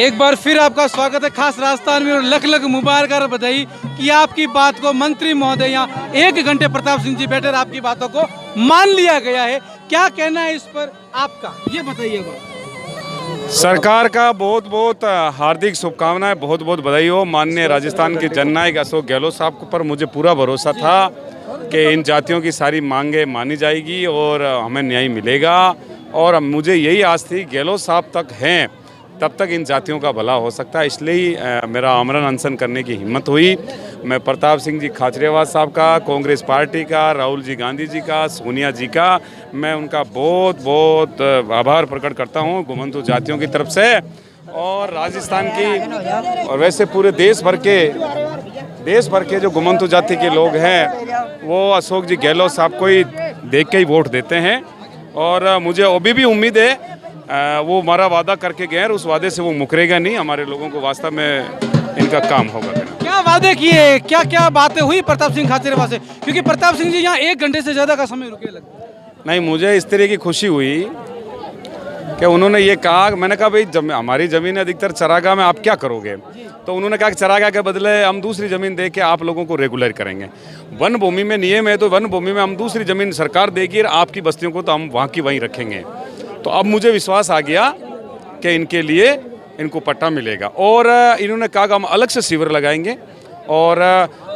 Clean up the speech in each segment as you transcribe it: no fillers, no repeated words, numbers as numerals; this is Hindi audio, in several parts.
एक बार फिर आपका स्वागत है खास राजस्थान में और लख लख मुबारक और बधाई कि आपकी बात को मंत्री महोदय यहाँ 1 घंटे प्रताप सिंह जी बैठे और आपकी बातों को मान लिया गया है। क्या कहना है इस पर आपका, ये बताइएगा। सरकार का बहुत बहुत हार्दिक शुभकामनाएं, बहुत बहुत बधाई हो। माननीय राजस्थान के जननायक अशोक गहलोत साहब पर मुझे पूरा भरोसा था कि इन जातियों की सारी मांगें मानी जाएगी और हमें न्याय मिलेगा। और मुझे यही आस थी गहलोत साहब तक हैं तब तक इन जातियों का भला हो सकता है, इसलिए ही मेरा आमरण अनशन करने की हिम्मत हुई। मैं प्रताप सिंह जी खाचरियावास साहब का, कांग्रेस पार्टी का, राहुल जी गांधी जी का, सोनिया जी का, मैं उनका बहुत बहुत आभार प्रकट करता हूं घुमंतु जातियों की तरफ से। और राजस्थान की और वैसे पूरे देश भर के जो घुमंतु जाति के लोग हैं वो अशोक जी गहलोत साहब को ही देख के ही वोट देते हैं। और मुझे अभी भी उम्मीद है वो हमारा वादा करके गए और उस वादे से वो मुकरेगा नहीं। हमारे लोगों को वास्तव में इनका काम होगा। क्या वादे किए, क्या क्या बातें हुई प्रताप सिंह खाचरियावास से, क्योंकि प्रताप सिंह जी यहाँ 1 घंटे से ज्यादा का समय रुके लगता है। नहीं, मुझे इस तरह की खुशी हुई कि उन्होंने ये कहा, मैंने कहा भाई हमारी ज़मीन अधिकतर चरागाह में आप क्या करोगे, तो उन्होंने कहा कि चरागाह के बदले हम दूसरी ज़मीन दे के आप लोगों को रेगुलर करेंगे। वन भूमि में नियम है तो वन भूमि में हम दूसरी ज़मीन सरकार देगी और आपकी बस्तियों को तो हम वहाँ की वहीं रखेंगे। तो अब मुझे विश्वास आ गया कि इनके लिए इनको पट्टा मिलेगा। और इन्होंने कहा कि हम अलग से शिविर लगाएंगे और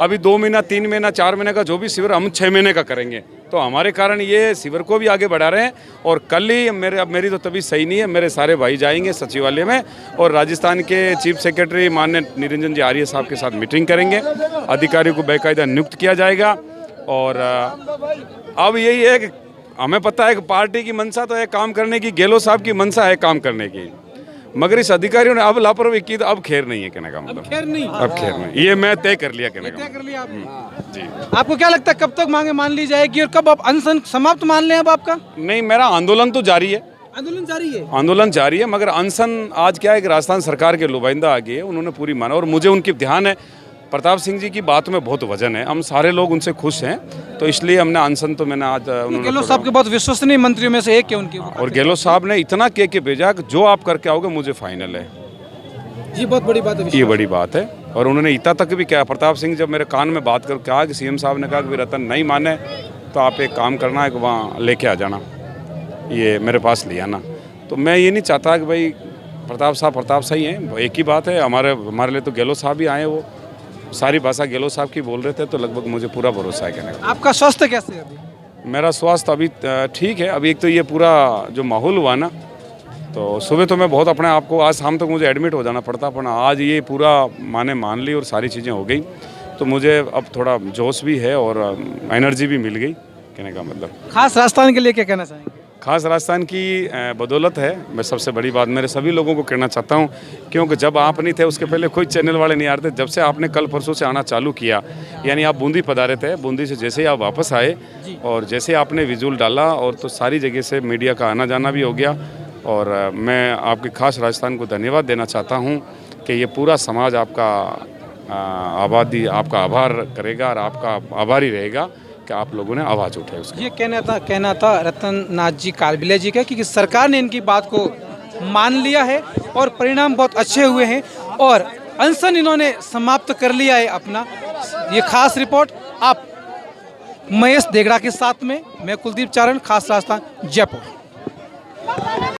अभी 2 महीना, 3 महीना, 4 महीने का जो भी शिविर हम 6 महीने का करेंगे। तो हमारे कारण ये शिविर को भी आगे बढ़ा रहे हैं। और कल ही मेरी तो तबीयत सही नहीं है, मेरे सारे भाई जाएंगे सचिवालय में और राजस्थान के चीफ सेक्रेटरी माननीय निरंजन जी आर्य साहब के साथ मीटिंग करेंगे। अधिकारियों को बाकायदा नियुक्त किया जाएगा। और अब यही है कि हमें पता है कि पार्टी की मंशा तो है काम करने की, गहलोत साहब की मंशा है काम करने की, मगर इस अधिकारियों ने अब लापरवाही की तो अब खैर नहीं है कहने का मतलब। अब खैर नहीं, ये मैं तय कर लिया कहने का। तय कर लिया आपने। जी। आपको क्या लगता है कब तक मांगे मान ली जाएगी और कब आप अनशन समाप्त मान लें अब आपका? नहीं, मेरा आंदोलन तो जारी है। आंदोलन जारी है? आंदोलन जारी है, मगर अनशन आज क्या है कि राजस्थान सरकार के नुमाइंदा आ गए, उन्होंने पूरी माना और मुझे उनकी ध्यान है। प्रताप सिंह जी की बात में बहुत वजन है, हम सारे लोग उनसे खुश हैं, तो इसलिए हमने अनशन तो मैंने आज गहलोत साहब के बहुत विश्वसनीय मंत्रियों में से एक है उनकी। और गहलोत साहब ने इतना कह के भेजा कि जो आप करके आओगे मुझे फाइनल है। ये बहुत बड़ी बात है। ये बड़ी बात है। और उन्होंने इतना तक भी कहा, प्रताप सिंह जब मेरे कान में बात कर कहा कि सीएम साहब ने कहा कि रतन नहीं माने तो आप एक काम करना है कि वहाँ लेके आ जाना, ये मेरे पास ले आना। तो मैं ये नहीं चाहता कि भाई प्रताप सही हैं, एक ही बात है। हमारे लिए तो गहलोत साहब ही आए, वो सारी भाषा गहलोत साहब की बोल रहे थे, तो लगभग मुझे पूरा भरोसा है कहने का। आपका स्वास्थ्य कैसे है अभी? मेरा स्वास्थ्य अभी ठीक है। अभी एक तो ये पूरा जो माहौल हुआ ना, तो सुबह तो मैं बहुत अपने आप को, आज शाम तक मुझे एडमिट हो जाना पड़ता, पर आज ये पूरा मान ली और सारी चीज़ें हो गई, तो मुझे अब थोड़ा जोश भी है और एनर्जी भी मिल गई कहने का मतलब। खास राजस्थान के लिए क्या कहना चाहेंगे? खास राजस्थान की बदौलत है। मैं सबसे बड़ी बात मेरे सभी लोगों को कहना चाहता हूँ, क्योंकि जब आप नहीं थे उसके पहले कोई चैनल वाले नहीं आ रहे थे। जब से आपने कल परसों से आना चालू किया, यानी आप बूंदी पधारे थे, बूंदी से जैसे ही आप वापस आए और जैसे आपने विजुअल डाला और तो सारी जगह से मीडिया का आना जाना भी हो गया। और मैं आपके खास राजस्थान को धन्यवाद देना चाहता हूँ कि ये पूरा समाज आपका आपका आभार करेगा और आपका आभारी रहेगा कि आप लोगों ने आवाज़ उठाई उसकी। ये कहना था रतन नाथ जी कालबिले जी का कि सरकार ने इनकी बात को मान लिया है और परिणाम बहुत अच्छे हुए हैं और अनशन इन्होंने समाप्त कर लिया है अपना। ये खास रिपोर्ट आप महेश देगड़ा के साथ में, मैं कुलदीप चारण, खास राजस्थान, जयपुर।